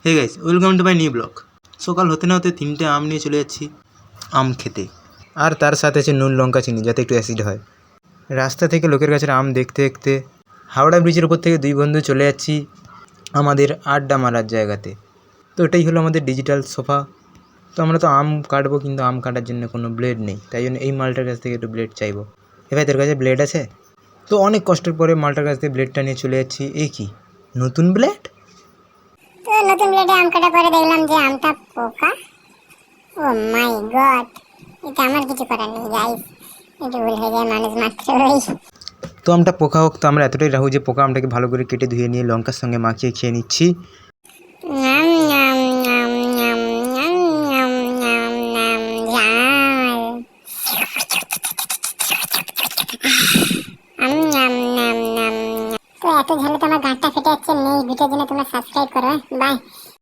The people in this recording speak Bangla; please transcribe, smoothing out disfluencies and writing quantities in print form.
Hey guys, welcome to my new blog. সকাল হতে না হতে 3টে আম নিয়ে চলে যাচ্ছি আম খেতে, আর তার সাথে আছে নুন লঙ্কা চিনি যাতে একটু অ্যাসিড হয়। রাস্তা থেকে লোকের কাছে আম দেখতে দেখতে হাওড়া ব্রিজের উপর থেকে 2 বন্ধু চলে যাচ্ছি আমাদের আড্ডা মারার জায়গাতে। তো এটাই হলো আমাদের ডিজিটাল সোফা। তো আমরা তো আম কাটবো, কিন্তু আম কাটার জন্য কোনো ব্লেড নেই, তাই জন্য এই মালটার কাছ থেকে একটু ব্লেড চাইবো। এবার তোর কাছে ব্লেড আছে? তো অনেক কষ্টের পরে মালটার কাছ থেকে ব্লেডটা নিয়ে চলে যাচ্ছি। এই কি নতুন ব্লেড? তো নতুন ব্লেডে আম কাটা পরে দেখলাম যে আমটা পোকা। ও মাই গড, এটা আমার কিছু করার নেই গাইস, এটা ভুল হয়ে যায় মানুষ মাত্রই। তো আমটা পোকা হোক, তো আমরা এতটাই রাখবো যে পোকা আমটাকে ভালো করে কেটে ধুয়ে নিয়ে লঙ্কার সঙ্গে মাখিয়ে খেয়ে নিচ্ছি। নাম নাম নাম নাম নাম নাম নাম নাম ঝাল নাম নাম নাম। তো এত ঝালে তো আমার গাঁটটা ফেটে যাচ্ছে। নেই ভিডিওর জন্য তোমরা সাবস্ক্রাইব করো। বাই।